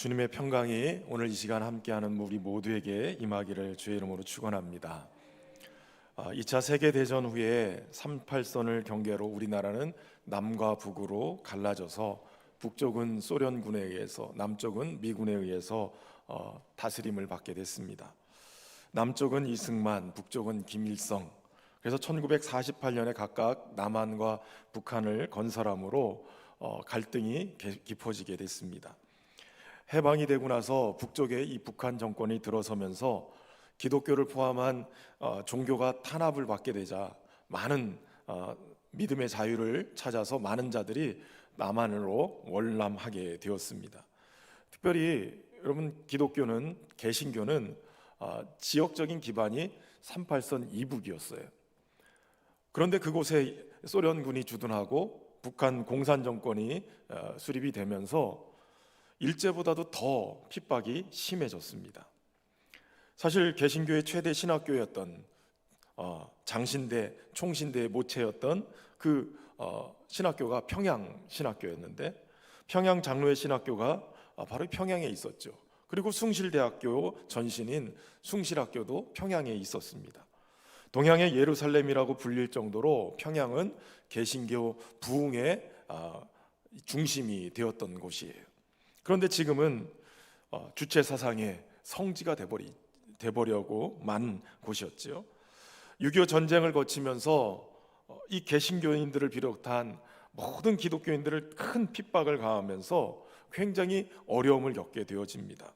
주님의 평강이 오늘 이 시간 함께하는 우리 모두에게 임하기를 주의 이름으로 축원합니다. 2차 세계대전 후에 38선을 경계로 우리나라는 남과 북으로 갈라져서 북쪽은 소련군에 의해서 남쪽은 미군에 의해서 다스림을 받게 됐습니다. 남쪽은 이승만, 북쪽은 김일성. 그래서 1948년에 각각 남한과 북한을 건설함으로 갈등이 깊어지게 됐습니다. 해방이 되고 나서 북쪽에 이 북한 정권이 들어서면서 기독교를 포함한 종교가 탄압을 받게 되자 많은 믿음의 자유를 찾아서 많은 자들이 남한으로 월남하게 되었습니다. 특별히 여러분, 기독교는, 개신교는 지역적인 기반이 38선 이북이었어요. 그런데 그곳에 소련군이 주둔하고 북한 공산 정권이 수립이 되면서 일제보다도 더 핍박이 심해졌습니다. 사실 개신교의 최대 신학교였던 장신대, 총신대의 모체였던 그 신학교가 평양 신학교였는데, 평양 장로의 신학교가 바로 평양에 있었죠. 그리고 숭실대학교 전신인 숭실학교도 평양에 있었습니다. 동양의 예루살렘이라고 불릴 정도로 평양은 개신교 부흥의 중심이 되었던 곳이에요. 그런데 지금은 주체 사상의 성지가 돼버려고 만 곳이었죠. 6.25 전쟁을 거치면서 이 개신교인들을 비롯한 모든 기독교인들을 큰 핍박을 가하면서 굉장히 어려움을 겪게 되어집니다.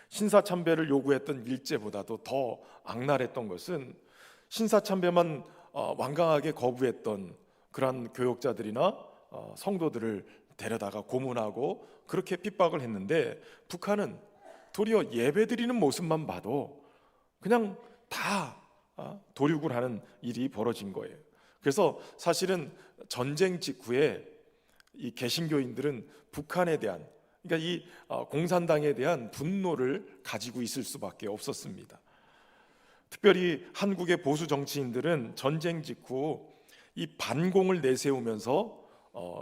신사참배를 요구했던 일제보다도 더 악랄했던 것은 신사참배만 완강하게 거부했던 그런 교역자들이나 성도들을 데려다가 고문하고 그렇게 핍박을 했는데, 북한은 도리어 예배드리는 모습만 봐도 그냥 다 도륙을 하는 일이 벌어진 거예요. 그래서 사실은 전쟁 직후에 이 개신교인들은 북한에 대한, 그러니까 이 공산당에 대한 분노를 가지고 있을 수밖에 없었습니다. 특별히 한국의 보수 정치인들은 전쟁 직후 이 반공을 내세우면서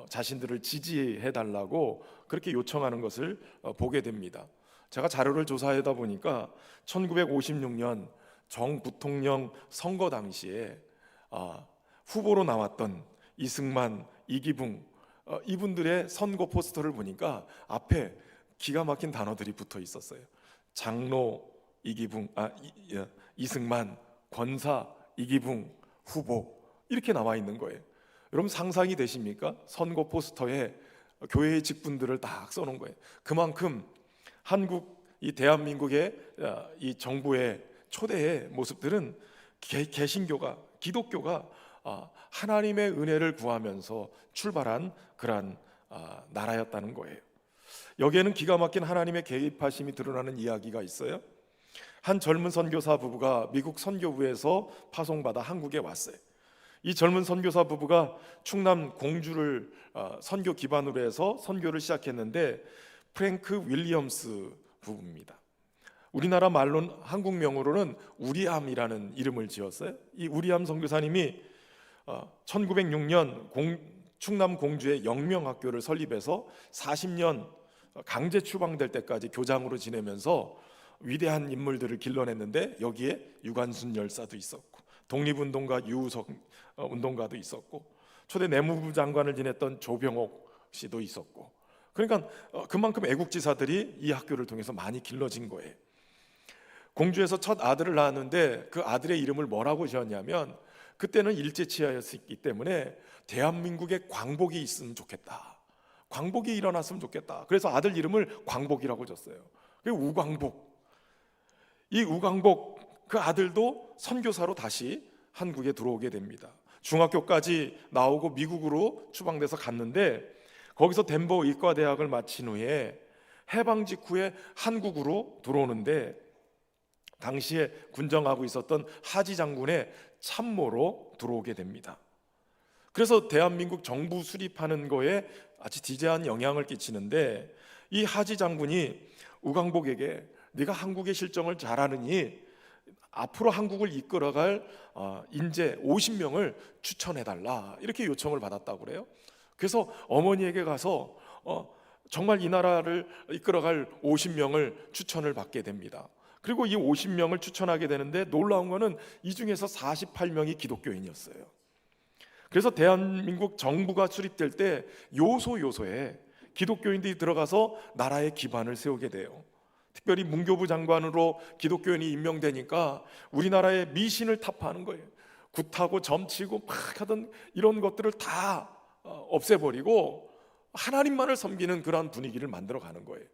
자신들을 지지해달라고 그렇게 요청하는 것을 보게 됩니다. 제가 자료를 조사하다 보니까 1956년 정 부통령 선거 당시에 후보로 나왔던 이승만, 이기붕 이분들의 선거 포스터를 보니까 앞에 기가 막힌 단어들이 붙어 있었어요. 장로 이기붕, 이승만, 권사 이기붕 후보, 이렇게 나와 있는 거예요. 여러분, 상상이 되십니까? 선거 포스터에 교회의 직분들을 딱 써놓은 거예요. 그만큼 한국, 이 대한민국의 이 정부의 초대의 모습들은 개신교가, 기독교가 하나님의 은혜를 구하면서 출발한 그러한 나라였다는 거예요. 여기에는 기가 막힌 하나님의 개입하심이 드러나는 이야기가 있어요. 한 젊은 선교사 부부가 미국 선교부에서 파송받아 한국에 왔어요. 이 젊은 선교사 부부가 충남 공주를 선교 기반으로 해서 선교를 시작했는데, 프랭크 윌리엄스 부부입니다. 우리나라 말로는, 한국명으로는 우리암이라는 이름을 지었어요. 이 우리암 선교사님이 1906년 충남 공주의 영명학교를 설립해서 40년 강제 추방될 때까지 교장으로 지내면서 위대한 인물들을 길러냈는데, 여기에 유관순 열사도 있었고 독립운동가 유우석 운동가도 있었고 초대 내무부 장관을 지냈던 조병옥 씨도 있었고, 그러니까 그만큼 애국지사들이 이 학교를 통해서 많이 길러진 거예요. 공주에서 첫 아들을 낳았는데 그 아들의 이름을 뭐라고 지었냐면, 그때는 일제치하였기 때문에 대한민국에 광복이 있으면 좋겠다, 광복이 일어났으면 좋겠다. 그래서 아들 이름을 광복이라고 졌어요. 그게 우광복. 이 우광복, 그 아들도 선교사로 다시 한국에 들어오게 됩니다. 중학교까지 나오고 미국으로 추방돼서 갔는데, 거기서 덴버 의과대학을 마친 후에 해방 직후에 한국으로 들어오는데, 당시에 군정하고 있었던 하지 장군의 참모로 들어오게 됩니다. 그래서 대한민국 정부 수립하는 거에 아주 지대한 영향을 끼치는데, 이 하지 장군이 우광복에게 네가 한국의 실정을 잘 아느니 앞으로 한국을 이끌어갈 인재 50명을 추천해달라, 이렇게 요청을 받았다고 그래요. 그래서 어머니에게 가서 정말 이 나라를 이끌어갈 50명을 추천을 받게 됩니다. 그리고 이 50명을 추천하게 되는데 놀라운 거는 이 중에서 48명이 기독교인이었어요. 그래서 대한민국 정부가 수립될 때 요소에 기독교인들이 들어가서 나라의 기반을 세우게 돼요. 특별히 문교부 장관으로 기독교인이 임명되니까 우리나라의 미신을 타파하는 거예요. 굿하고 점치고 막 하던 이런 것들을 다 없애버리고 하나님만을 섬기는 그러한 분위기를 만들어가는 거예요.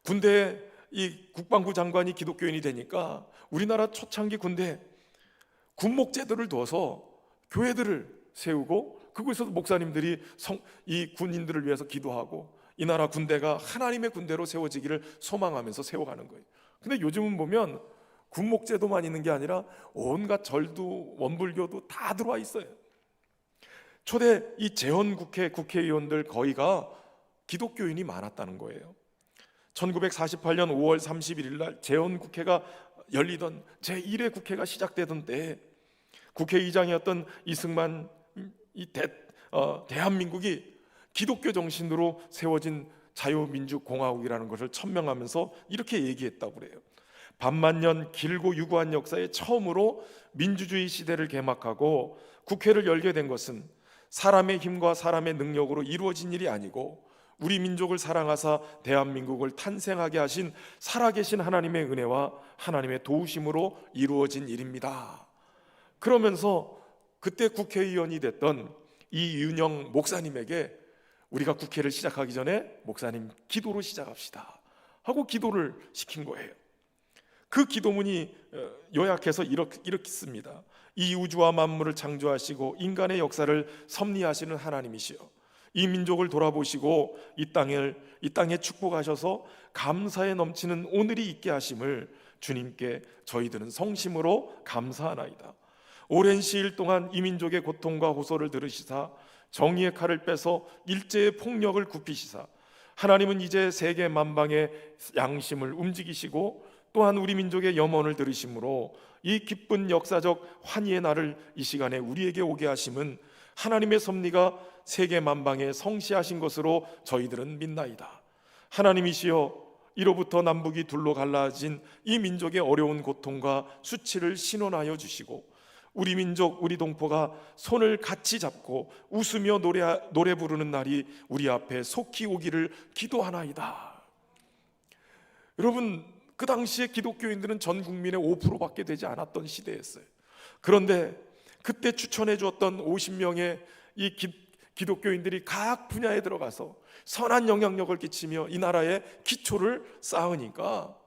군대에 이 국방부 장관이 기독교인이 되니까 우리나라 초창기 군대 군목제도를 두어서 교회들을 세우고 그곳에서 목사님들이 이 군인들을 위해서 기도하고 이 나라 군대가 하나님의 군대로 세워지기를 소망하면서 세워가는 거예요. 근데 요즘은 보면 군목제도만 있는 게 아니라 온갖 절도 원불교도 다 들어와 있어요. 초대 이 재헌국회 국회의원들 거의가 기독교인이 많았다는 거예요. 1948년 5월 31일 날 재헌국회가 열리던 제1회 국회가 시작되던 때 국회의장이었던 이승만 대한민국이 기독교 정신으로 세워진 자유민주공화국이라는 것을 천명하면서 이렇게 얘기했다고 그래요. 반만년 길고 유구한 역사에 처음으로 민주주의 시대를 개막하고 국회를 열게 된 것은 사람의 힘과 사람의 능력으로 이루어진 일이 아니고 우리 민족을 사랑하사 대한민국을 탄생하게 하신 살아계신 하나님의 은혜와 하나님의 도우심으로 이루어진 일입니다. 그러면서 그때 국회의원이 됐던 이윤영 목사님에게 우리가 국회를 시작하기 전에 목사님 기도로 시작합시다 하고 기도를 시킨 거예요. 그 기도문이 요약해서 이렇게 씁니다. 이 우주와 만물을 창조하시고 인간의 역사를 섭리하시는 하나님이시여, 이 민족을 돌아보시고 이 땅에 축복하셔서 감사에 넘치는 오늘이 있게 하심을 주님께 저희들은 성심으로 감사하나이다. 오랜 시일 동안 이 민족의 고통과 호소를 들으시사 정의의 칼을 빼서 일제의 폭력을 굽히시사 하나님은 이제 세계 만방의 양심을 움직이시고 또한 우리 민족의 염원을 들으심으로 이 기쁜 역사적 환희의 날을 이 시간에 우리에게 오게 하심은 하나님의 섭리가 세계 만방에 성시하신 것으로 저희들은 믿나이다. 하나님이시여, 이로부터 남북이 둘로 갈라진 이 민족의 어려운 고통과 수치를 신원하여 주시고 우리 민족, 우리 동포가 손을 같이 잡고 웃으며 노래 부르는 날이 우리 앞에 속히 오기를 기도하나이다. 여러분, 그 당시에 기독교인들은 전 국민의 5%밖에 되지 않았던 시대였어요. 그런데 그때 추천해 주었던 50명의 이 기독교인들이 각 분야에 들어가서 선한 영향력을 끼치며 이 나라의 기초를 쌓으니까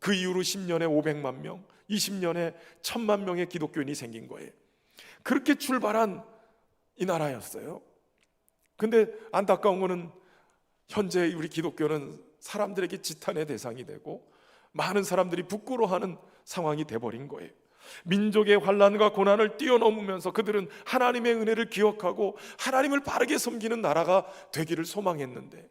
그 이후로 10년에 500만 명, 20년에 1000만 명의 기독교인이 생긴 거예요. 그렇게 출발한 이 나라였어요. 근데 안타까운 거는 현재 우리 기독교는 사람들에게 지탄의 대상이 되고 많은 사람들이 부끄러워하는 상황이 돼버린 거예요. 민족의 환난과 고난을 뛰어넘으면서 그들은 하나님의 은혜를 기억하고 하나님을 바르게 섬기는 나라가 되기를 소망했는데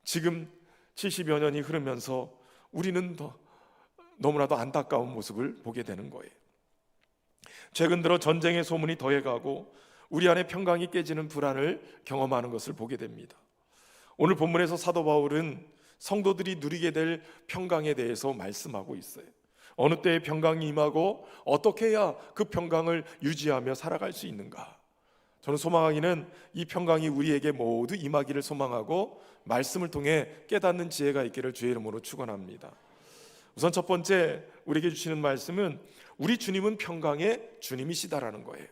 지금 70여 년이 흐르면서 우리는 너무나도 안타까운 모습을 보게 되는 거예요. 최근 들어 전쟁의 소문이 더해가고 우리 안에 평강이 깨지는 불안을 경험하는 것을 보게 됩니다. 오늘 본문에서 사도 바울은 성도들이 누리게 될 평강에 대해서 말씀하고 있어요. 어느 때에 평강이 임하고 어떻게 해야 그 평강을 유지하며 살아갈 수 있는가? 저는 소망하기는 이 평강이 우리에게 모두 임하기를 소망하고 말씀을 통해 깨닫는 지혜가 있기를 주의 이름으로 축원합니다. 우선 첫 번째 우리에게 주시는 말씀은 우리 주님은 평강의 주님이시다라는 거예요.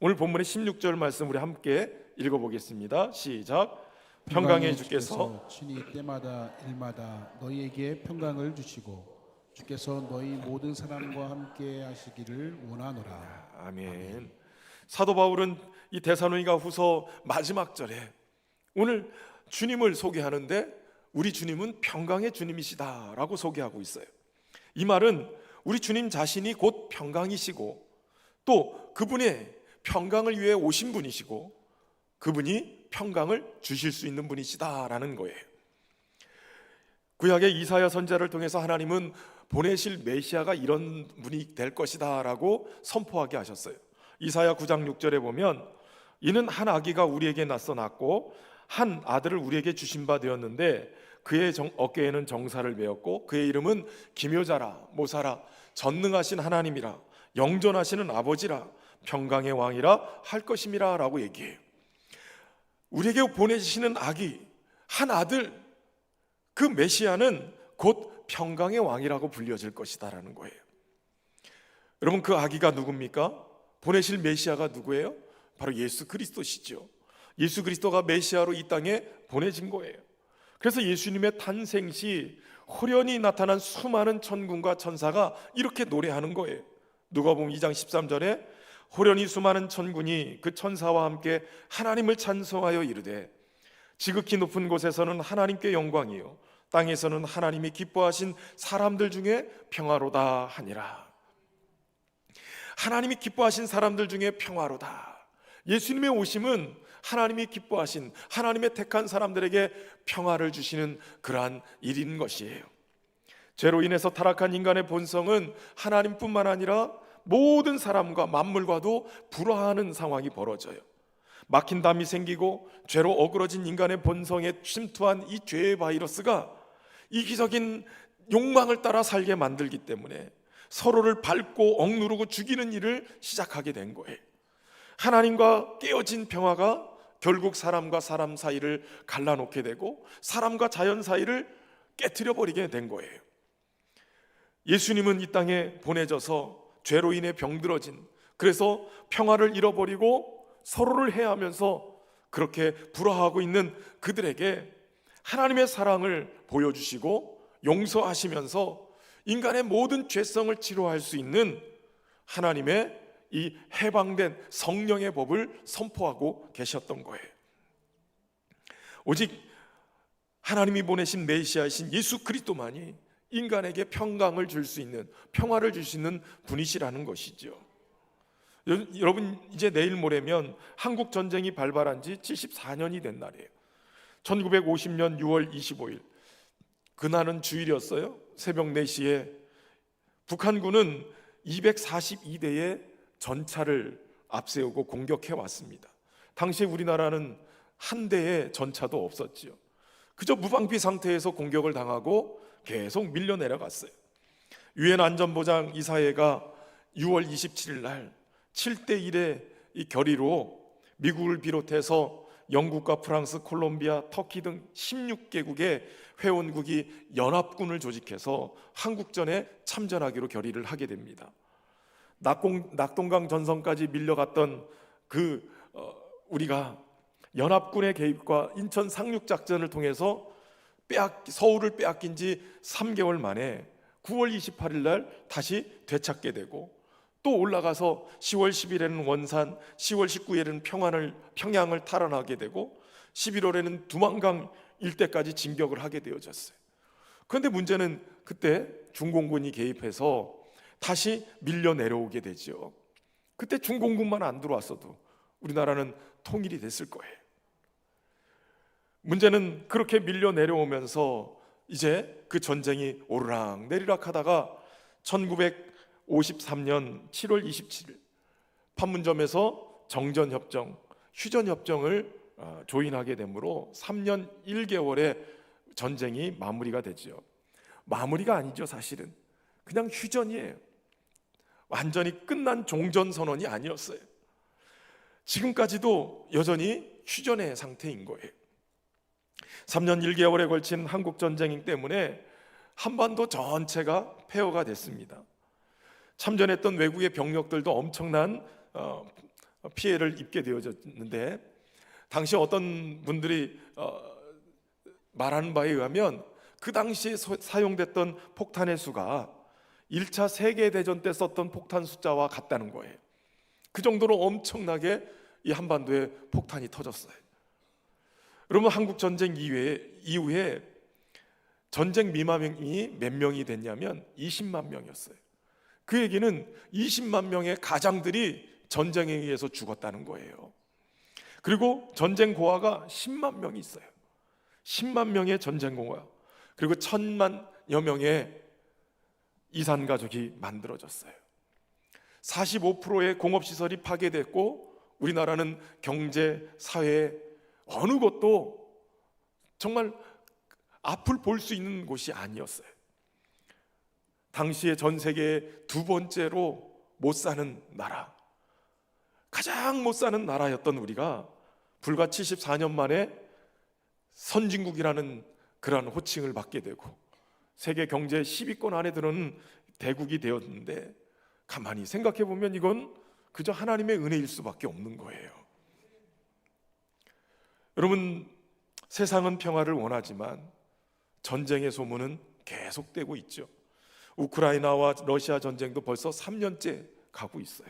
오늘 본문의 16절 말씀 우리 함께 읽어보겠습니다. 시작. 평강의 주께서 친히 때마다 일마다 너희에게 평강을 주시고 주께서 너희 모든 사람과 함께 하시기를 원하노라. 아멘. 사도 바울은 이 데살로니가 후서 마지막 절에 오늘 주님을 소개하는데 우리 주님은 평강의 주님이시다라고 소개하고 있어요. 이 말은 우리 주님 자신이 곧 평강이시고 또 그분의 평강을 위해 오신 분이시고 그분이 평강을 주실 수 있는 분이시다라는 거예요. 구약의 이사야 선지자를 통해서 하나님은 보내실 메시아가 이런 분이 될 것이다 라고 선포하게 하셨어요. 이사야 9장 6절에 보면 이는 한 아기가 우리에게 낳고 한 아들을 우리에게 주신 바 되었는데 그의 어깨에는 정사를 메었고 그의 이름은 기묘자라 모사라 전능하신 하나님이라 영존하시는 아버지라 평강의 왕이라 할 것임이라 라고 얘기해요. 우리에게 보내주시는 아기, 한 아들, 그 메시아는 곧 평강의 왕이라고 불려질 것이다라는 거예요. 여러분, 그 아기가 누굽니까? 보내실 메시아가 누구예요? 바로 예수 그리스도시죠. 예수 그리스도가 메시아로 이 땅에 보내진 거예요. 그래서 예수님의 탄생 시 호련히 나타난 수많은 천군과 천사가 이렇게 노래하는 거예요. 누가복음 2장 13절에 호련히 수많은 천군이 그 천사와 함께 하나님을 찬송하여 이르되 지극히 높은 곳에서는 하나님께 영광이요 땅에서는 하나님이 기뻐하신 사람들 중에 평화로다 하니라. 하나님이 기뻐하신 사람들 중에 평화로다. 예수님의 오심은 하나님이 기뻐하신, 하나님의 택한 사람들에게 평화를 주시는 그러한 일인 것이에요. 죄로 인해서 타락한 인간의 본성은 하나님뿐만 아니라 모든 사람과 만물과도 불화하는 상황이 벌어져요. 막힌 담이 생기고 죄로 어그러진 인간의 본성에 침투한 이 죄의 바이러스가 이기적인 욕망을 따라 살게 만들기 때문에 서로를 밟고 억누르고 죽이는 일을 시작하게 된 거예요. 하나님과 깨어진 평화가 결국 사람과 사람 사이를 갈라놓게 되고 사람과 자연 사이를 깨트려 버리게 된 거예요. 예수님은 이 땅에 보내져서 죄로 인해 병들어진, 그래서 평화를 잃어버리고 서로를 해하면서 그렇게 불화하고 있는 그들에게 하나님의 사랑을 보여주시고 용서하시면서 인간의 모든 죄성을 치료할 수 있는 하나님의 이 해방된 성령의 법을 선포하고 계셨던 거예요. 오직 하나님이 보내신 메시아이신 예수 그리스도만이 인간에게 평강을 줄 수 있는, 평화를 줄 수 있는 분이시라는 것이죠. 여러분, 이제 내일 모레면 한국 전쟁이 발발한 지 74년이 된 날이에요. 1950년 6월 25일 그날은 주일이었어요. 새벽 4시에 북한군은 242대의 전차를 앞세우고 공격해 왔습니다. 당시 우리나라는 한 대의 전차도 없었지요. 그저 무방비 상태에서 공격을 당하고 계속 밀려 내려갔어요. 유엔 안전보장 이사회가 6월 27일 날 7대1의 이 결의로 미국을 비롯해서 영국과 프랑스, 콜롬비아, 터키 등 16개국의 회원국이 연합군을 조직해서 한국전에 참전하기로 결의를 하게 됩니다. 낙동강 전선까지 밀려갔던 우리가 연합군의 개입과 인천 상륙작전을 통해서 서울을 빼앗긴 지 3개월 만에 9월 28일 날 다시 되찾게 되고, 또 올라가서 10월 10일에는 원산, 10월 19일에는 평양을 탈환하게 되고 11월에는 두만강 일대까지 진격을 하게 되어졌어요. 그런데 문제는 그때 중공군이 개입해서 다시 밀려 내려오게 되죠. 그때 중공군만 안 들어왔어도 우리나라는 통일이 됐을 거예요. 문제는 그렇게 밀려 내려오면서 이제 그 전쟁이 오르락 내리락 하다가 1953년 7월 27일 판문점에서 정전협정, 휴전협정을 조인하게 되므로 3년 1개월의 전쟁이 마무리가 되죠. 마무리가 아니죠. 사실은 그냥 휴전이에요. 완전히 끝난 종전선언이 아니었어요. 지금까지도 여전히 휴전의 상태인 거예요. 3년 1개월에 걸친 한국전쟁 때문에 한반도 전체가 폐허가 됐습니다. 참전했던 외국의 병력들도 엄청난 피해를 입게 되어졌는데, 당시 어떤 분들이 말하는 바에 의하면 그 당시에 사용됐던 폭탄의 수가 1차 세계대전 때 썼던 폭탄 숫자와 같다는 거예요. 그 정도로 엄청나게 이 한반도에 폭탄이 터졌어요. 여러분, 한국전쟁 이후에 전쟁 미망이 몇 명이 됐냐면 20만 명이었어요. 그 얘기는 20만 명의 가장들이 전쟁에 의해서 죽었다는 거예요. 그리고 전쟁 고아가 10만 명이 있어요. 10만 명의 전쟁 고아, 그리고 1,000만여 명의 이산 가족이 만들어졌어요. 45%의 공업시설이 파괴됐고 우리나라는 경제, 사회에 어느 것도 정말 앞을 볼 수 있는 곳이 아니었어요. 당시에 전 세계 두 번째로 못 사는 나라, 가장 못 사는 나라였던 우리가 불과 74년 만에 선진국이라는 그러한 호칭을 받게 되고 세계 경제 10위권 안에 드는 대국이 되었는데, 가만히 생각해 보면 이건 그저 하나님의 은혜일 수밖에 없는 거예요. 여러분, 세상은 평화를 원하지만 전쟁의 소문은 계속되고 있죠. 우크라이나와 러시아 전쟁도 벌써 3년째 가고 있어요.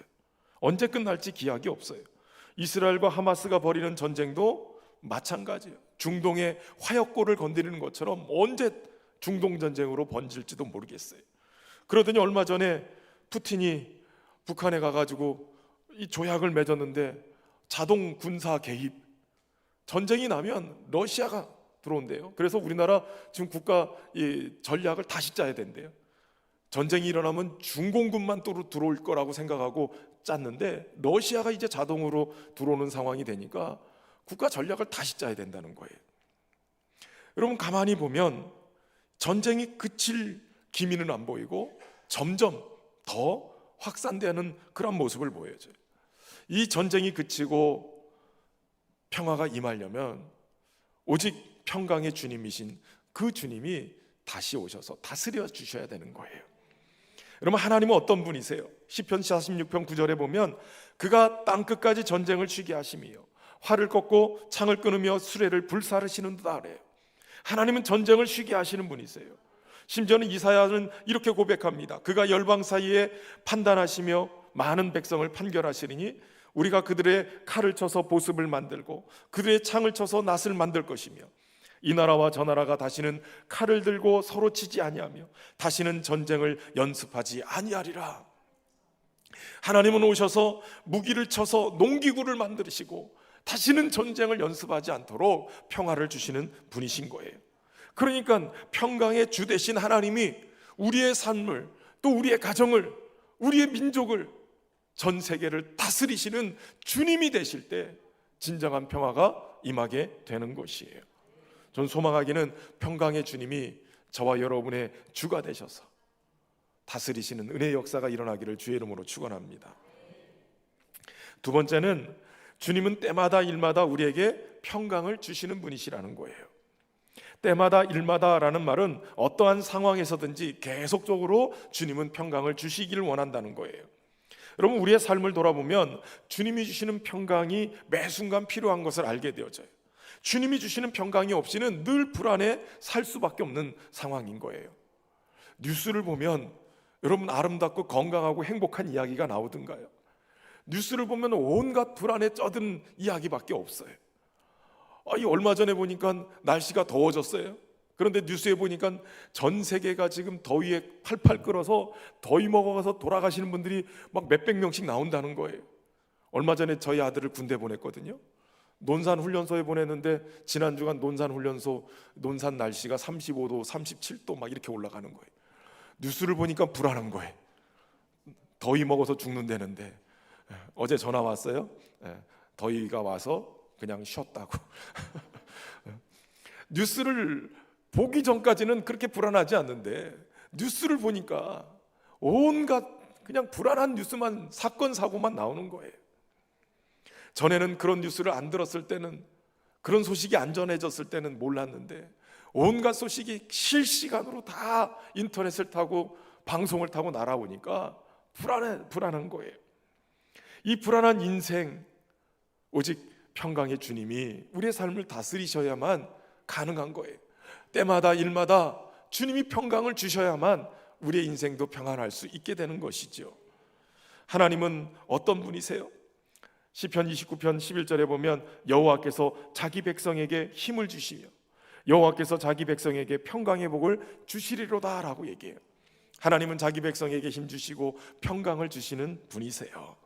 언제 끝날지 기약이 없어요. 이스라엘과 하마스가 벌이는 전쟁도 마찬가지예요. 중동의 화약고를 건드리는 것처럼 언제 중동 전쟁으로 번질지도 모르겠어요. 그러더니 얼마 전에 푸틴이 북한에 가가지고 이 조약을 맺었는데 자동 군사 개입, 전쟁이 나면 러시아가 들어온대요. 그래서 우리나라 지금 국가 이 전략을 다시 짜야 된대요. 전쟁이 일어나면 중공군만 또 들어올 거라고 생각하고 짰는데 러시아가 이제 자동으로 들어오는 상황이 되니까 국가 전략을 다시 짜야 된다는 거예요. 여러분, 가만히 보면 전쟁이 그칠 기미는 안 보이고 점점 더 확산되는 그런 모습을 보여줘요. 이 전쟁이 그치고 평화가 임하려면 오직 평강의 주님이신 그 주님이 다시 오셔서 다스려 주셔야 되는 거예요. 여러분, 하나님은 어떤 분이세요? 시편 46편 9절에 보면 그가 땅끝까지 전쟁을 쉬게 하심이요 활을 꺾고 창을 끊으며 수레를 불사르시는도다 그래요. 하나님은 전쟁을 쉬게 하시는 분이세요. 심지어는 이사야는 이렇게 고백합니다. 그가 열방 사이에 판단하시며 많은 백성을 판결하시리니 우리가 그들의 칼을 쳐서 보습을 만들고 그들의 창을 쳐서 낫을 만들 것이며 이 나라와 저 나라가 다시는 칼을 들고 서로 치지 아니하며 다시는 전쟁을 연습하지 아니하리라. 하나님은 오셔서 무기를 쳐서 농기구를 만드시고 다시는 전쟁을 연습하지 않도록 평화를 주시는 분이신 거예요. 그러니까 평강의 주 되신 하나님이 우리의 삶을, 또 우리의 가정을, 우리의 민족을, 전 세계를 다스리시는 주님이 되실 때 진정한 평화가 임하게 되는 것이에요. 전 소망하기는 평강의 주님이 저와 여러분의 주가 되셔서 다스리시는 은혜의 역사가 일어나기를 주의 이름으로 축원합니다. 두 번째는 주님은 때마다 일마다 우리에게 평강을 주시는 분이시라는 거예요. 때마다 일마다라는 말은 어떠한 상황에서든지 계속적으로 주님은 평강을 주시기를 원한다는 거예요. 여러분, 우리의 삶을 돌아보면 주님이 주시는 평강이 매 순간 필요한 것을 알게 되어져요. 주님이 주시는 평강이 없이는 늘 불안해 살 수밖에 없는 상황인 거예요. 뉴스를 보면 여러분, 아름답고 건강하고 행복한 이야기가 나오던가요? 뉴스를 보면 온갖 불안에 쩌든 이야기밖에 없어요. 얼마 전에 보니까 날씨가 더워졌어요. 그런데 뉴스에 보니까 전 세계가 지금 더위에 팔팔 끓어서 더위 먹어서 돌아가시는 분들이 막 몇백 명씩 나온다는 거예요. 얼마 전에 저희 아들을 군대 보냈거든요. 논산 훈련소에 보냈는데 지난주간 논산 훈련소 논산 날씨가 35도, 37도 막 이렇게 올라가는 거예요. 뉴스를 보니까 불안한 거예요. 더위 먹어서 죽는다는데 어제 전화 왔어요. 더위가 와서 그냥 쉬었다고. 뉴스를 보기 전까지는 그렇게 불안하지 않는데 뉴스를 보니까 온갖 그냥 불안한 뉴스만, 사건 사고만 나오는 거예요. 전에는 그런 뉴스를 안 들었을 때는, 그런 소식이 안 전해졌을 때는 몰랐는데 온갖 소식이 실시간으로 다 인터넷을 타고 방송을 타고 날아오니까 불안한 거예요. 이 불안한 인생, 오직 평강의 주님이 우리의 삶을 다스리셔야만 가능한 거예요. 때마다 일마다 주님이 평강을 주셔야만 우리의 인생도 평안할 수 있게 되는 것이죠. 하나님은 어떤 분이세요? 시편 29편 11절에 보면 여호와께서 자기 백성에게 힘을 주시며 여호와께서 자기 백성에게 평강의 복을 주시리로다 라고 얘기해요. 하나님은 자기 백성에게 힘 주시고 평강을 주시는 분이세요.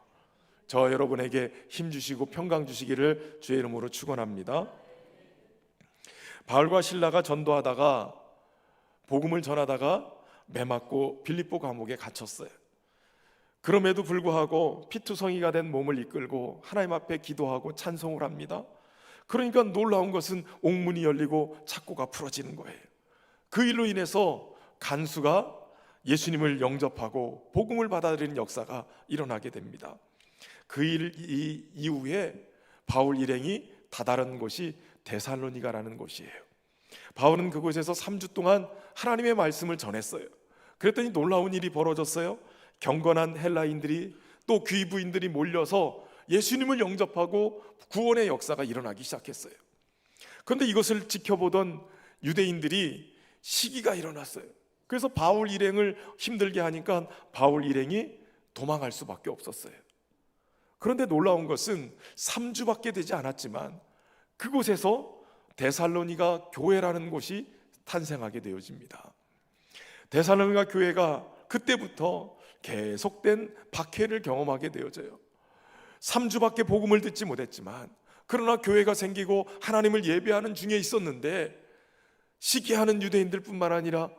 저 여러분에게 힘 주시고 평강 주시기를 주의 이름으로 축원합니다. 바울과 실라가 전도하다가 복음을 전하다가 매맞고 빌립보 감옥에 갇혔어요. 그럼에도 불구하고 피투성이가 된 몸을 이끌고 하나님 앞에 기도하고 찬송을 합니다. 그러니까 놀라운 것은 옥문이 열리고 착고가 풀어지는 거예요. 그 일로 인해서 간수가 예수님을 영접하고 복음을 받아들이는 역사가 일어나게 됩니다. 그 일 이후에 바울 일행이 다다른 곳이 데살로니가라는 곳이에요. 바울은 그곳에서 3주 동안 하나님의 말씀을 전했어요. 그랬더니 놀라운 일이 벌어졌어요. 경건한 헬라인들이 또 귀부인들이 몰려서 예수님을 영접하고 구원의 역사가 일어나기 시작했어요. 그런데 이것을 지켜보던 유대인들이 시기가 일어났어요. 그래서 바울 일행을 힘들게 하니까 바울 일행이 도망할 수밖에 없었어요. 그런데 놀라운 것은 3주밖에 되지 않았지만 그곳에서 데살로니가 교회라는 곳이 탄생하게 되어집니다. 데살로니가 교회가 그때부터 계속된 박해를 경험하게 되어져요. 3주밖에 복음을 듣지 못했지만 그러나 교회가 생기고 하나님을 예배하는 중에 있었는데 시기하는 유대인들뿐만 아니라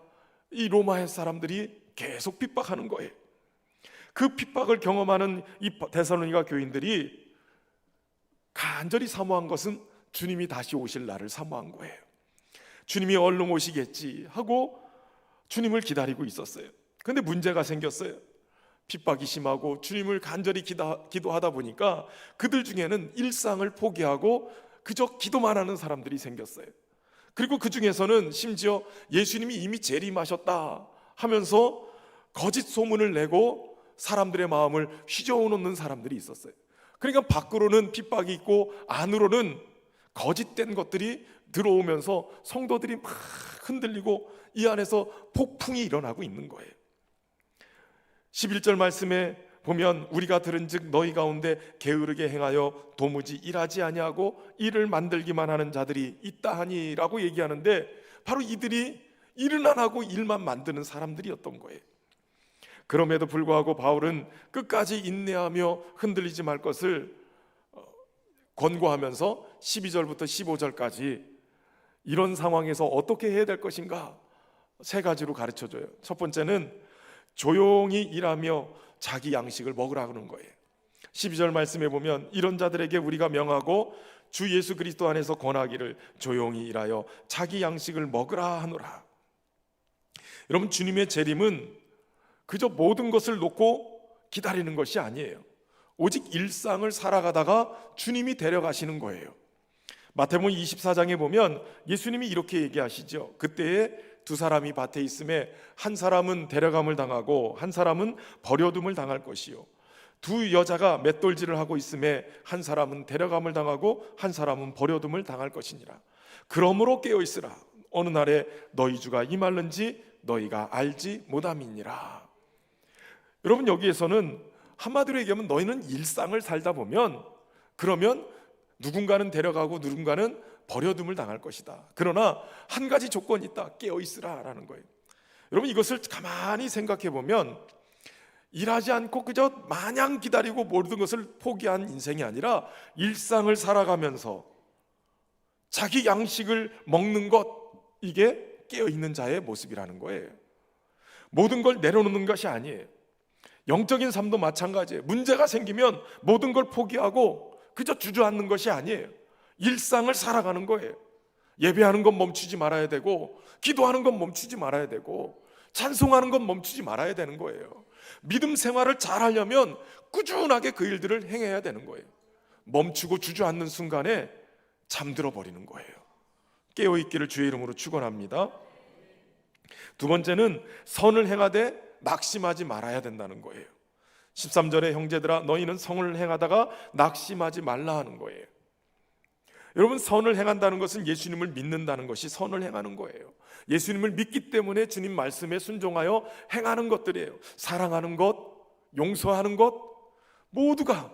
이 로마의 사람들이 계속 핍박하는 거예요. 그 핍박을 경험하는 이 데살로니가 교인들이 간절히 사모한 것은 주님이 다시 오실 날을 사모한 거예요. 주님이 얼른 오시겠지 하고 주님을 기다리고 있었어요. 그런데 문제가 생겼어요. 핍박이 심하고 주님을 간절히 기도하다 보니까 그들 중에는 일상을 포기하고 그저 기도만 하는 사람들이 생겼어요. 그리고 그 중에서는 심지어 예수님이 이미 재림하셨다 하면서 거짓 소문을 내고 사람들의 마음을 휘저어놓는 사람들이 있었어요. 그러니까 밖으로는 핍박이 있고 안으로는 거짓된 것들이 들어오면서 성도들이 막 흔들리고 이 안에서 폭풍이 일어나고 있는 거예요. 11절 말씀에 보면 우리가 들은즉 너희 가운데 게으르게 행하여 도무지 일하지 아니하고 일을 만들기만 하는 자들이 있다 하니라고 얘기하는데 바로 이들이 일은 안 하고 일만 만드는 사람들이었던 거예요. 그럼에도 불구하고 바울은 끝까지 인내하며 흔들리지 말 것을 권고하면서 12절부터 15절까지 이런 상황에서 어떻게 해야 될 것인가 3가지로 가르쳐줘요. 첫 번째는 조용히 일하며 자기 양식을 먹으라는 거예요. 12절 말씀에 보면 이런 자들에게 우리가 명하고 주 예수 그리스도 안에서 권하기를 조용히 일하여 자기 양식을 먹으라 하노라. 여러분, 주님의 재림은 그저 모든 것을 놓고 기다리는 것이 아니에요. 오직 일상을 살아가다가 주님이 데려가시는 거예요. 마태복음 24장에 보면 예수님이 이렇게 얘기하시죠. 그때에 2사람이 밭에 있음에 한 사람은 데려감을 당하고 한 사람은 버려둠을 당할 것이요 2 여자가 맷돌질을 하고 있음에 한 사람은 데려감을 당하고 한 사람은 버려둠을 당할 것이니라. 그러므로 깨어있으라. 어느 날에 너희 주가 임할는지 너희가 알지 못함이니라. 여러분, 여기에서는 한마디로 얘기하면 너희는 일상을 살다 보면 그러면 누군가는 데려가고 누군가는 버려둠을 당할 것이다. 그러나 한 가지 조건이 있다. 깨어있으라 라는 거예요. 여러분, 이것을 가만히 생각해 보면 일하지 않고 그저 마냥 기다리고 모든 것을 포기한 인생이 아니라 일상을 살아가면서 자기 양식을 먹는 것, 이게 깨어있는 자의 모습이라는 거예요. 모든 걸 내려놓는 것이 아니에요. 영적인 삶도 마찬가지예요. 문제가 생기면 모든 걸 포기하고 그저 주저앉는 것이 아니에요. 일상을 살아가는 거예요. 예배하는 건 멈추지 말아야 되고 기도하는 건 멈추지 말아야 되고 찬송하는 건 멈추지 말아야 되는 거예요. 믿음 생활을 잘 하려면 꾸준하게 그 일들을 행해야 되는 거예요. 멈추고 주저앉는 순간에 잠들어 버리는 거예요. 깨어있기를 주의 이름으로 축원합니다. 2번째는 선을 행하되 낙심하지 말아야 된다는 거예요. 13절에 형제들아 너희는 성을 행하다가 낙심하지 말라 하는 거예요. 여러분, 선을 행한다는 것은 예수님을 믿는다는 것이 선을 행하는 거예요. 예수님을 믿기 때문에 주님 말씀에 순종하여 행하는 것들이에요. 사랑하는 것, 용서하는 것, 모두가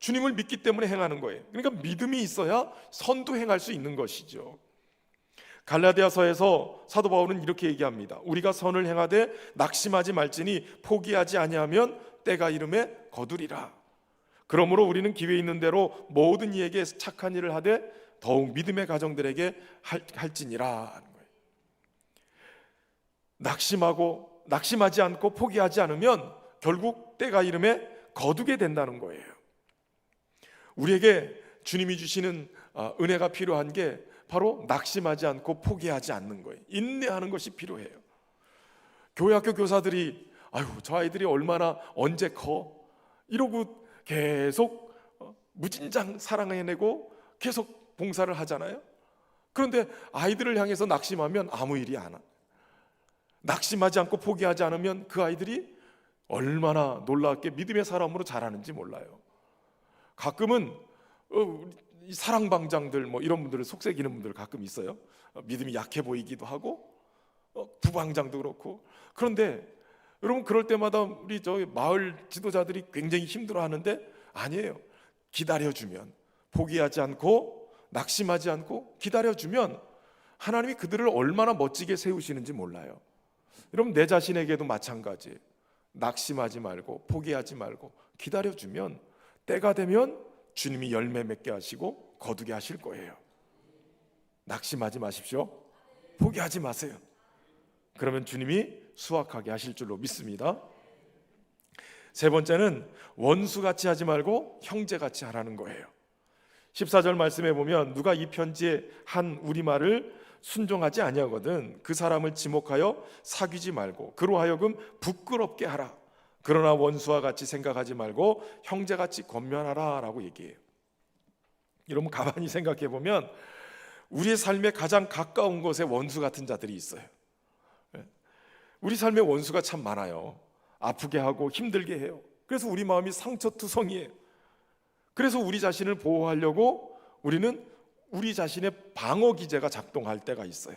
주님을 믿기 때문에 행하는 거예요. 그러니까 믿음이 있어야 선도 행할 수 있는 것이죠. 갈라디아서에서 사도 바울은 이렇게 얘기합니다. 우리가 선을 행하되 낙심하지 말지니 포기하지 아니하면 때가 이름에 거두리라. 그러므로 우리는 기회 있는 대로 모든 이에게 착한 일을 하되 더욱 믿음의 가정들에게 할지니라 하는 거예요. 낙심하지 않고 포기하지 않으면 결국 때가 이름에 거두게 된다는 거예요. 우리에게 주님이 주시는 은혜가 필요한 게 바로 낙심하지 않고 포기하지 않는 거예요. 인내하는 것이 필요해요. 교회 학교 교사들이 아유 저 아이들이 얼마나 언제 커 이러고 계속 무진장 사랑해내고 계속 봉사를 하잖아요. 그런데 아이들을 향해서 낙심하면 아무 일이 안 와. 낙심하지 않고 포기하지 않으면 그 아이들이 얼마나 놀랍게 믿음의 사람으로 자라는지 몰라요. 가끔은 이 사랑방장들 뭐 이런 분들을 속삭이는 분들 가끔 있어요. 믿음이 약해 보이기도 하고 부방장도 그렇고. 그런데 여러분 그럴 때마다 우리 저 마을 지도자들이 굉장히 힘들어하는데 아니에요. 기다려주면, 포기하지 않고 낙심하지 않고 기다려주면 하나님이 그들을 얼마나 멋지게 세우시는지 몰라요. 여러분 내 자신에게도 마찬가지예요. 낙심하지 말고 포기하지 말고 기다려주면 때가 되면 주님이 열매 맺게 하시고 거두게 하실 거예요. 낙심하지 마십시오. 포기하지 마세요. 그러면 주님이 수확하게 하실 줄로 믿습니다. 세 번째는 원수같이 하지 말고 형제같이 하라는 거예요. 14절 말씀에 보면 누가 이 편지에 한 우리말을 순종하지 아니하거든 그 사람을 지목하여 사귀지 말고 그로 하여금 부끄럽게 하라. 그러나 원수와 같이 생각하지 말고 형제같이 권면하라 라고 얘기해요. 여러분 가만히 생각해 보면 우리의 삶에 가장 가까운 곳에 원수 같은 자들이 있어요. 우리 삶에 원수가 참 많아요. 아프게 하고 힘들게 해요. 그래서 우리 마음이 상처투성이에요. 그래서 우리 자신을 보호하려고 우리는 우리 자신의 방어 기제가 작동할 때가 있어요.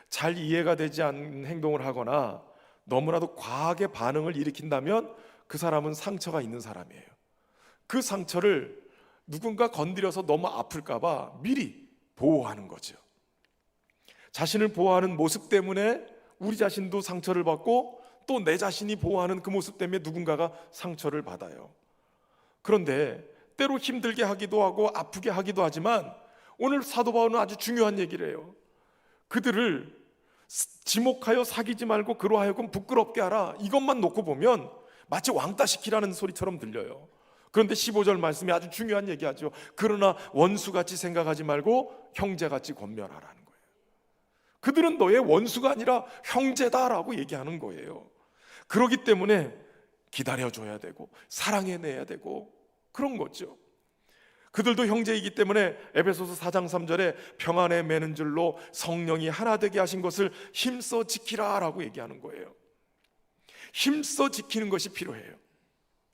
잘 이해가 되지 않는 행동을 하거나 너무나도 과하게 반응을 일으킨다면 그 사람은 상처가 있는 사람이에요. 그 상처를 누군가 건드려서 너무 아플까 봐 미리 보호하는 거죠. 자신을 보호하는 모습 때문에 우리 자신도 상처를 받고 또 내 자신이 보호하는 그 모습 때문에 누군가가 상처를 받아요. 그런데 때로 힘들게 하기도 하고 아프게 하기도 하지만 오늘 사도 바울은 아주 중요한 얘기를 해요. 그들을 지목하여 사귀지 말고 그로 하여금 부끄럽게 하라. 이것만 놓고 보면 마치 왕따시키라는 소리처럼 들려요. 그런데 15절 말씀이 아주 중요한 얘기하죠. 그러나 원수같이 생각하지 말고 형제같이 권면하라는 거예요. 그들은 너의 원수가 아니라 형제다라고 얘기하는 거예요. 그렇기 때문에 기다려줘야 되고 사랑해내야 되고 그런 거죠. 그들도 형제이기 때문에 에베소서 4장 3절에 평안에 매는 줄로 성령이 하나 되게 하신 것을 힘써 지키라 라고 얘기하는 거예요. 힘써 지키는 것이 필요해요.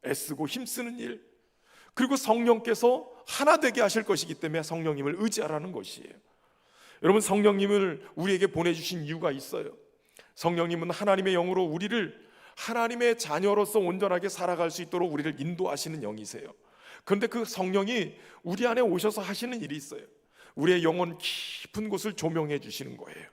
애쓰고 힘쓰는 일, 그리고 성령께서 하나 되게 하실 것이기 때문에 성령님을 의지하라는 것이에요. 여러분 성령님을 우리에게 보내주신 이유가 있어요. 성령님은 하나님의 영으로 우리를 하나님의 자녀로서 온전하게 살아갈 수 있도록 우리를 인도하시는 영이세요. 그런데 그 성령이 우리 안에 오셔서 하시는 일이 있어요. 우리의 영혼 깊은 곳을 조명해 주시는 거예요.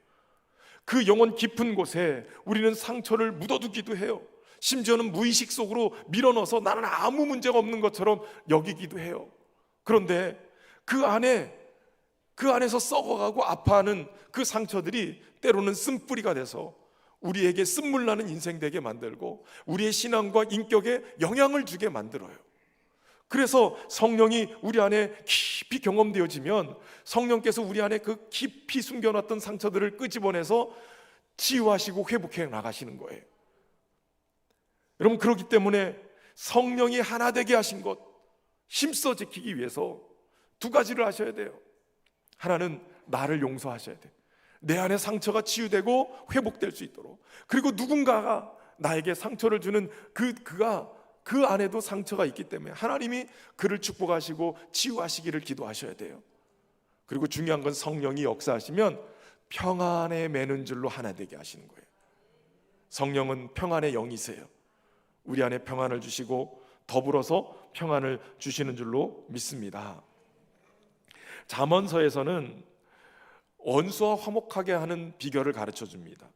그 영혼 깊은 곳에 우리는 상처를 묻어두기도 해요. 심지어는 무의식 속으로 밀어넣어서 나는 아무 문제가 없는 것처럼 여기기도 해요. 그런데 그 안에서 썩어가고 아파하는 그 상처들이 때로는 쓴뿌리가 돼서 우리에게 쓴물나는 인생 되게 만들고 우리의 신앙과 인격에 영향을 주게 만들어요. 그래서 성령이 우리 안에 깊이 경험되어지면 성령께서 우리 안에 그 깊이 숨겨놨던 상처들을 끄집어내서 치유하시고 회복해 나가시는 거예요. 여러분 그렇기 때문에 성령이 하나 되게 하신 것 힘써 지키기 위해서 두 가지를 하셔야 돼요. 하나는 나를 용서하셔야 돼요. 내 안에 상처가 치유되고 회복될 수 있도록. 그리고 누군가가 나에게 상처를 주는 그가 그 안에도 상처가 있기 때문에 하나님이 그를 축복하시고 치유하시기를 기도하셔야 돼요. 그리고 중요한 건 성령이 역사하시면 평안에 매는 줄로 하나 되게 하시는 거예요. 성령은 평안의 영이세요. 우리 안에 평안을 주시고 더불어서 평안을 주시는 줄로 믿습니다. 잠언서에서는 원수와 화목하게 하는 비결을 가르쳐 줍니다.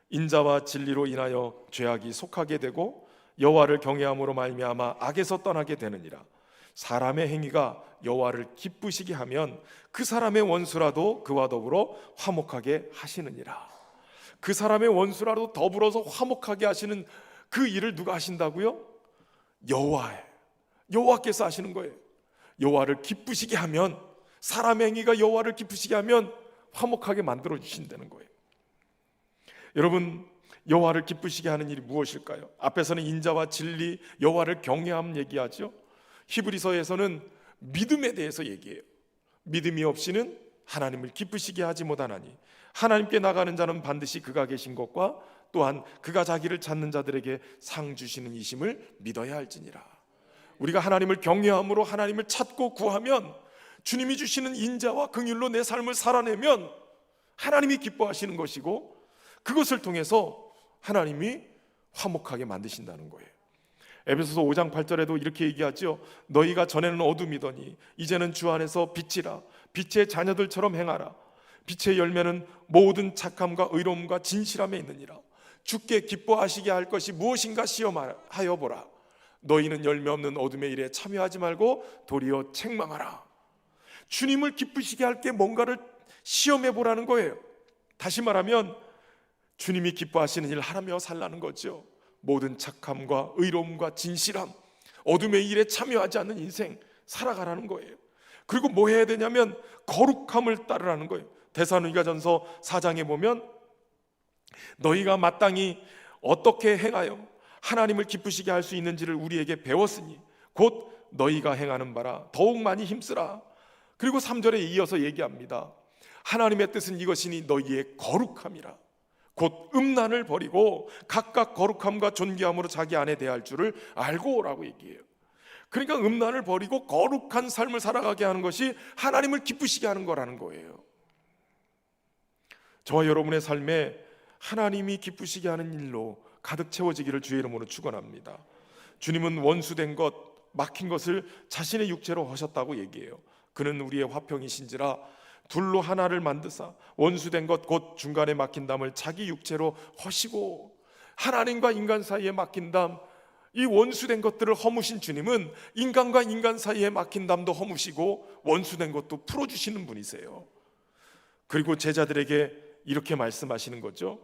인자와 진리로 인하여 죄악이 속하게 되고 여호와를 경외함으로 말미암아 악에서 떠나게 되느니라. 사람의 행위가 여호와를 기쁘시게 하면 그 사람의 원수라도 그와 더불어 화목하게 하시느니라. 그 사람의 원수라도 더불어서 화목하게 하시는 그 일을 누가 하신다고요? 여호와께서 하시는 거예요. 여호와를 기쁘시게 하면 사람의 행위가 여호와를 기쁘시게 하면 화목하게 만들어 주신다는 거예요. 여러분, 여호와를 기쁘시게 하는 일이 무엇일까요? 앞에서는 인자와 진리, 여호와를 경외함 얘기하죠. 히브리서에서는 믿음에 대해서 얘기해요. 믿음이 없이는 하나님을 기쁘시게 하지 못하나니 하나님께 나가는 자는 반드시 그가 계신 것과 또한 그가 자기를 찾는 자들에게 상 주시는 이심을 믿어야 할지니라. 우리가 하나님을 경외함으로 하나님을 찾고 구하면, 주님이 주시는 인자와 긍휼로 내 삶을 살아내면 하나님이 기뻐하시는 것이고, 그것을 통해서 하나님이 화목하게 만드신다는 거예요. 에베소서 5장 8절에도 이렇게 얘기하죠. 너희가 전에는 어둠이더니 이제는 주 안에서 빛이라. 빛의 자녀들처럼 행하라. 빛의 열매는 모든 착함과 의로움과 진실함에 있느니라. 주께 기뻐하시게 할 것이 무엇인가 시험하여 보라. 너희는 열매 없는 어둠의 일에 참여하지 말고 도리어 책망하라. 주님을 기쁘시게 할 게 뭔가를 시험해 보라는 거예요. 다시 말하면 주님이 기뻐하시는 일 하라며 살라는 거죠. 모든 착함과 의로움과 진실함, 어둠의 일에 참여하지 않는 인생 살아가라는 거예요. 그리고 뭐 해야 되냐면 거룩함을 따르라는 거예요. 데살로니가전서 4장에 보면 너희가 마땅히 어떻게 행하여 하나님을 기쁘시게 할 수 있는지를 우리에게 배웠으니 곧 너희가 행하는 바라 더욱 많이 힘쓰라. 그리고 3절에 이어서 얘기합니다. 하나님의 뜻은 이것이니 너희의 거룩함이라. 곧 음란을 버리고 각각 거룩함과 존귀함으로 자기 안에 대할 줄을 알고 오라고 얘기해요. 그러니까 음란을 버리고 거룩한 삶을 살아가게 하는 것이 하나님을 기쁘시게 하는 거라는 거예요. 저와 여러분의 삶에 하나님이 기쁘시게 하는 일로 가득 채워지기를 주의 이름으로 축원합니다. 주님은 원수된 것, 막힌 것을 자신의 육체로 하셨다고 얘기해요. 그는 우리의 화평이신지라 둘로 하나를 만드사 원수된 것 곧 중간에 막힌 담을 자기 육체로 허시고, 하나님과 인간 사이에 막힌 담, 이 원수된 것들을 허무신 주님은 인간과 인간 사이에 막힌 담도 허무시고 원수된 것도 풀어주시는 분이세요. 그리고 제자들에게 이렇게 말씀하시는 거죠.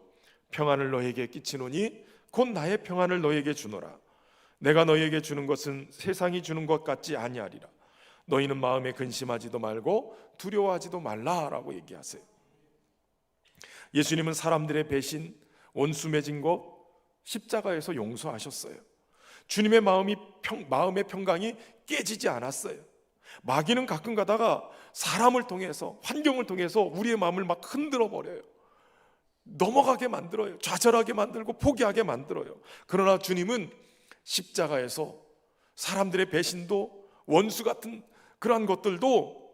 평안을 너에게 끼치노니 곧 나의 평안을 너에게 주노라. 내가 너에게 주는 것은 세상이 주는 것 같지 아니하리라. 너희는 마음에 근심하지도 말고 두려워하지도 말라라고 얘기하세요. 예수님은 사람들의 배신, 원수 맺은 것 십자가에서 용서하셨어요. 주님의 마음의 평강이 깨지지 않았어요. 마귀는 가끔 가다가 사람을 통해서, 환경을 통해서 우리의 마음을 막 흔들어 버려요. 넘어가게 만들어요. 좌절하게 만들고 포기하게 만들어요. 그러나 주님은 십자가에서 사람들의 배신도, 원수 같은 그러한 것들도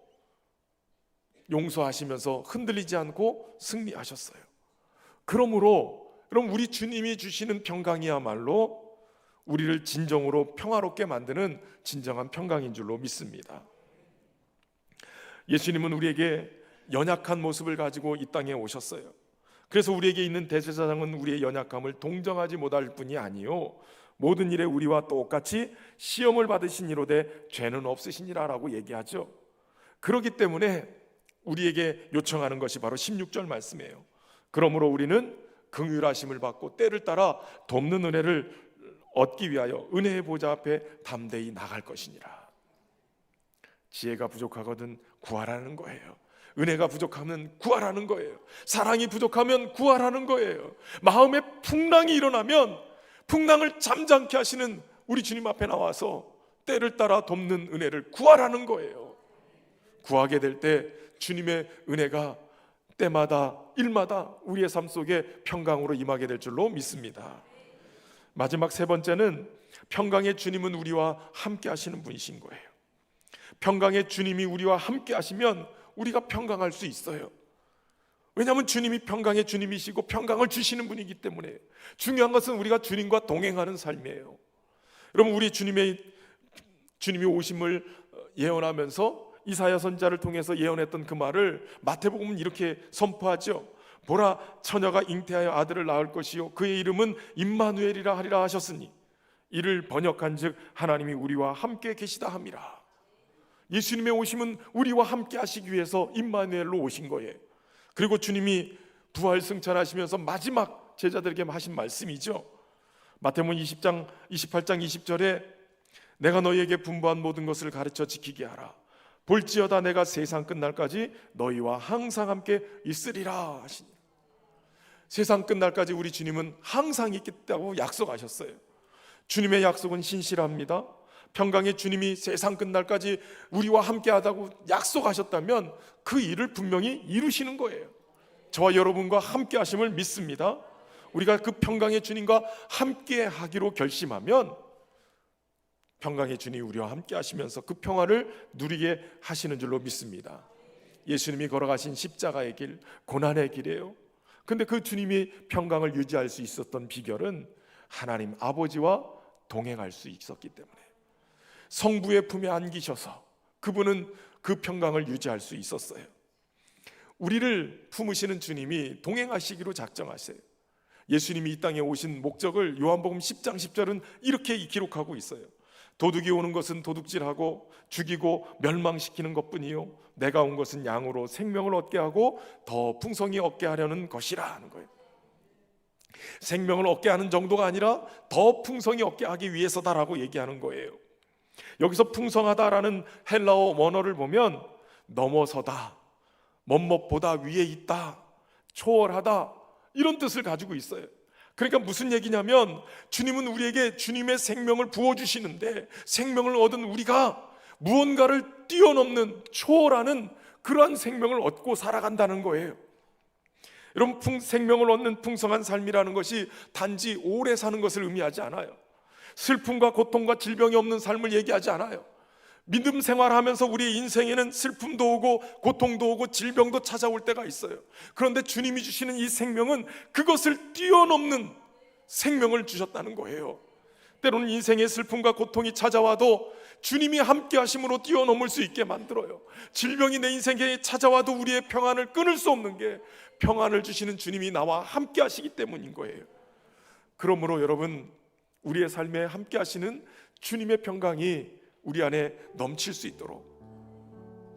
용서하시면서 흔들리지 않고 승리하셨어요. 그러므로 그럼 우리 주님이 주시는 평강이야말로 우리를 진정으로 평화롭게 만드는 진정한 평강인 줄로 믿습니다. 예수님은 우리에게 연약한 모습을 가지고 이 땅에 오셨어요. 그래서 우리에게 있는 대제사장은 우리의 연약함을 동정하지 못할 뿐이 아니요 모든 일에 우리와 똑같이 시험을 받으신 이로되 죄는 없으시니라 라고 얘기하죠. 그렇기 때문에 우리에게 요청하는 것이 바로 16절 말씀이에요. 그러므로 우리는 긍휼하심을 받고 때를 따라 돕는 은혜를 얻기 위하여 은혜의 보좌 앞에 담대히 나갈 것이니라. 지혜가 부족하거든 구하라는 거예요. 은혜가 부족하면 구하라는 거예요. 사랑이 부족하면 구하라는 거예요. 마음에 풍랑이 일어나면 풍랑을 잠잠케 하시는 우리 주님 앞에 나와서 때를 따라 돕는 은혜를 구하라는 거예요. 구하게 될 때 주님의 은혜가 때마다 일마다 우리의 삶 속에 평강으로 임하게 될 줄로 믿습니다. 마지막 세 번째는 평강의 주님은 우리와 함께 하시는 분이신 거예요. 평강의 주님이 우리와 함께 하시면 우리가 평강할 수 있어요. 왜냐하면 주님이 평강의 주님이시고 평강을 주시는 분이기 때문에. 중요한 것은 우리가 주님과 동행하는 삶이에요. 여러분, 우리 주님이 오심을 예언하면서 이사야 선지자를 통해서 예언했던 그 말을 마태복음은 이렇게 선포하죠. 보라, 처녀가 잉태하여 아들을 낳을 것이요 그의 이름은 임마누엘이라 하리라 하셨으니 이를 번역한즉 하나님이 우리와 함께 계시다 함이라. 예수님의 오심은 우리와 함께 하시기 위해서 임마누엘로 오신 거예요. 그리고 주님이 부활 승천하시면서 마지막 제자들에게 하신 말씀이죠. 마태복음 28장 20절에 내가 너희에게 분부한 모든 것을 가르쳐 지키게 하라. 볼지어다 내가 세상 끝날까지 너희와 항상 함께 있으리라 하시니, 세상 끝날까지 우리 주님은 항상 있겠다고 약속하셨어요. 주님의 약속은 신실합니다. 평강의 주님이 세상 끝날까지 우리와 함께 하다고 약속하셨다면 그 일을 분명히 이루시는 거예요. 저와 여러분과 함께 하심을 믿습니다. 우리가 그 평강의 주님과 함께 하기로 결심하면 평강의 주님이 우리와 함께 하시면서 그 평화를 누리게 하시는 줄로 믿습니다. 예수님이 걸어가신 십자가의 길, 고난의 길이에요. 근데 그 주님이 평강을 유지할 수 있었던 비결은 하나님 아버지와 동행할 수 있었기 때문에, 성부의 품에 안기셔서 그분은 그 평강을 유지할 수 있었어요. 우리를 품으시는 주님이 동행하시기로 작정하세요. 예수님이 이 땅에 오신 목적을 요한복음 10장 10절은 이렇게 기록하고 있어요. 도둑이 오는 것은 도둑질하고 죽이고 멸망시키는 것뿐이요 내가 온 것은 양으로 생명을 얻게 하고 더 풍성히 얻게 하려는 것이라 하는 거예요. 생명을 얻게 하는 정도가 아니라 더 풍성히 얻게 하기 위해서다라고 얘기하는 거예요. 여기서 풍성하다라는 헬라어 원어를 보면 넘어서다, 뭐뭐보다 위에 있다, 초월하다, 이런 뜻을 가지고 있어요. 그러니까 무슨 얘기냐면 주님은 우리에게 주님의 생명을 부어주시는데 생명을 얻은 우리가 무언가를 뛰어넘는, 초월하는 그러한 생명을 얻고 살아간다는 거예요. 여러분, 생명을 얻는 풍성한 삶이라는 것이 단지 오래 사는 것을 의미하지 않아요. 슬픔과 고통과 질병이 없는 삶을 얘기하지 않아요. 믿음 생활하면서 우리의 인생에는 슬픔도 오고 고통도 오고 질병도 찾아올 때가 있어요. 그런데 주님이 주시는 이 생명은 그것을 뛰어넘는 생명을 주셨다는 거예요. 때로는 인생의 슬픔과 고통이 찾아와도 주님이 함께 하심으로 뛰어넘을 수 있게 만들어요. 질병이 내 인생에 찾아와도 우리의 평안을 끊을 수 없는 게 평안을 주시는 주님이 나와 함께 하시기 때문인 거예요. 그러므로 여러분, 우리의 삶에 함께 하시는 주님의 평강이 우리 안에 넘칠 수 있도록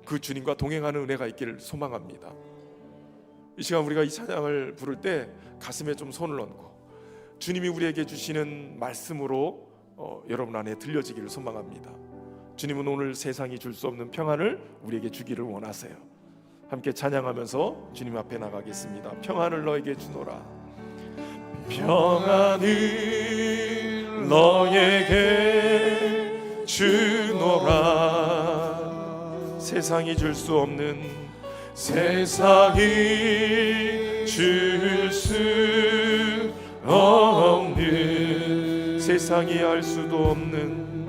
그 주님과 동행하는 은혜가 있기를 소망합니다. 이 시간 우리가 이 찬양을 부를 때 가슴에 좀 손을 얹고 주님이 우리에게 주시는 말씀으로 여러분 안에 들려지기를 소망합니다. 주님은 오늘 세상이 줄 수 없는 평안을 우리에게 주기를 원하세요. 함께 찬양하면서 주님 앞에 나가겠습니다. 평안을 너에게 주노라. 평안을 너에게 주노라. 세상이 줄 수 없는, 세상이 줄 수 없는, 세상이 알 수도 없는,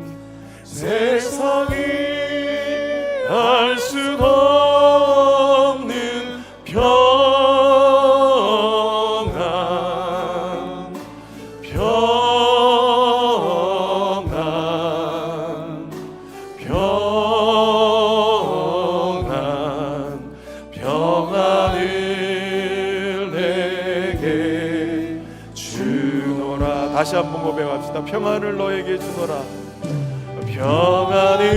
세상이 알 수도 없는 평안, 평안, 평안, 평안을 내게 주노라. 다시 한번 고백합시다. 평안을 너에게 주노라. 평안을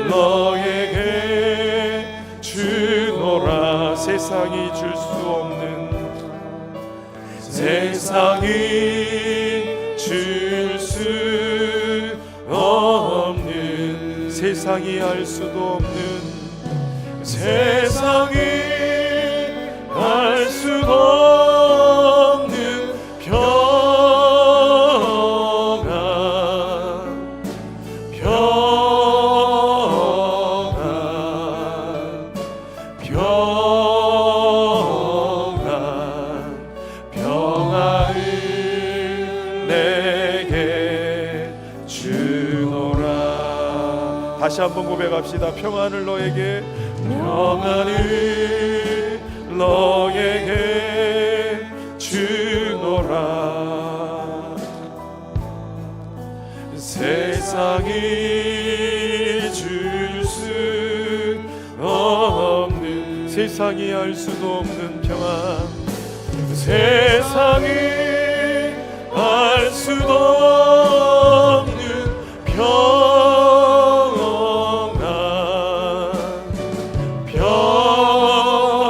너에게 주노라. 세상이 줄 수 없는, 세상이 줄 수 없는, 세상이 알 수도 없는, 세상이 알 수도 없는 평안, 평안, 평안, 평안을 내게 주노라. 다시 한번 고백합시다. 평안을 너에게, 평안을 너에게 주노라. 세상이 줄 수 없는, 세상이 알 수도 없는 평안, 세상이 알 수도 없는 평안, 평안,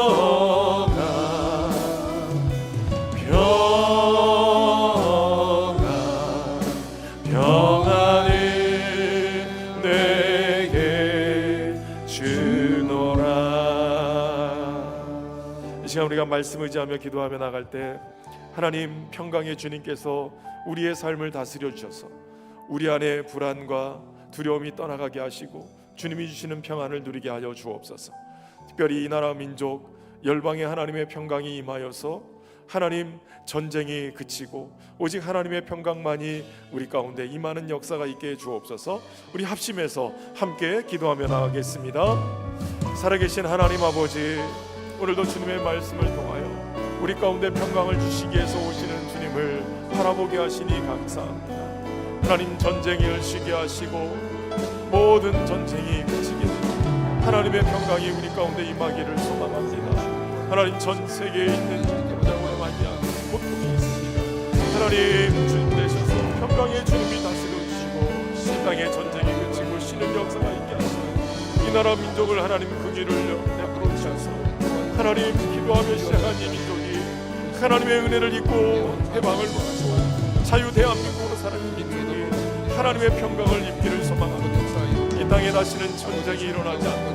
평안, 평안을 내게 우리가 말씀 의지하며 기도하며 나갈 때 하나님 평강의 주님께서 우리의 삶을 다스려 주셔서 우리 안에 불안과 두려움이 떠나가게 하시고 주님이 주시는 평안을 누리게 하여 주옵소서. 특별히 이 나라 민족 열방에 하나님의 평강이 임하여서 하나님 전쟁이 그치고 오직 하나님의 평강만이 우리 가운데 임하는 역사가 있게 해 주옵소서. 우리 합심해서 함께 기도하며 나가겠습니다. 살아계신 하나님 아버지, 오늘도 주님의 말씀을 통하여 우리 가운데 평강을 주시기 위해서 오시는 주님을 바라보게 하시니 감사합니다. 하나님 전쟁을 쉬게 하시고 모든 전쟁이 그치게 되고 하나님의 평강이 우리 가운데 임하기를 소망합니다. 하나님 전 세계에 있는 여자와 말미암아 고통이 있습니다. 하나님 주님 되셔서 평강의 주님이 다스려 주시고 이 땅의 전쟁이 그치고 쉬는 역사가 있게 하시고 이 나라 민족을 하나님 긍휼을 베풀어 주셔서 하나님 기도하며 시작한 이 민족이 하나님의 은혜를 입고 해방을 받고 자유 대한민국으로 사는 민족이 하나님의 평강을 입기를 소망합니다. 이 땅에 다시는 전쟁이 일어나지 않고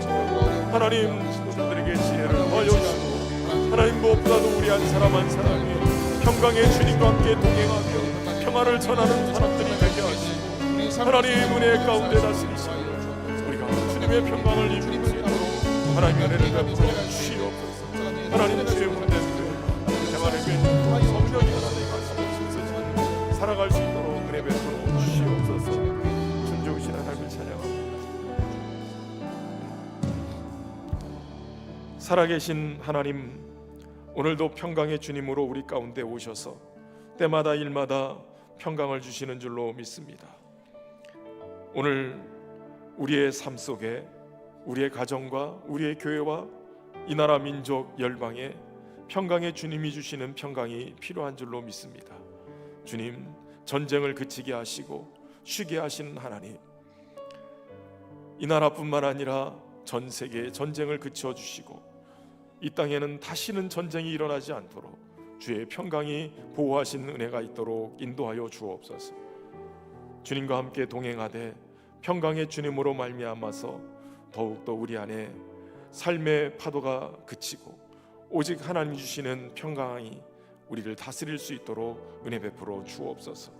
하나님 신도들에게 지혜를 더하여 주시고 하나님 무엇보다도 우리 한 사람 한 사람이 평강의 주님과 함께 동행하며 평안을 전하는 사람들이 되게 하시고 하나님 은혜 가운데 다스리시고 우리가 주님의 평강을 입을 수 있도록 하나님의 은혜를 베풀어 주시옵소서. 하나님 주의 문대로 생활에게 성령이 하나님 말씀을 살아갈 수 있도록 은혜 베풀어 주시옵소서. 존귀하신 하나님을 찬양합니다. 살아계신 하나님, 오늘도 평강의 주님으로 우리 가운데 오셔서 때마다 일마다 평강을 주시는 줄로 믿습니다. 오늘 우리의 삶 속에 우리의 가정과 우리의 교회와 이 나라 민족 열방에 평강의 주님이 주시는 평강이 필요한 줄로 믿습니다. 주님, 전쟁을 그치게 하시고 쉬게 하시는 하나님, 이 나라뿐만 아니라 전 세계의 전쟁을 그쳐 주시고 이 땅에는 다시는 전쟁이 일어나지 않도록 주의 평강이 보호하신 은혜가 있도록 인도하여 주옵소서. 주님과 함께 동행하되 평강의 주님으로 말미암아서 더욱더 우리 안에 삶의 파도가 그치고 오직 하나님 주시는 평강이 우리를 다스릴 수 있도록 은혜 베풀어 주옵소서.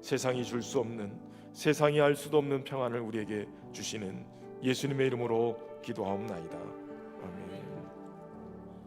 세상이 줄 수 없는, 세상이 알 수도 없는 평안을 우리에게 주시는 예수님의 이름으로 기도하옵나이다.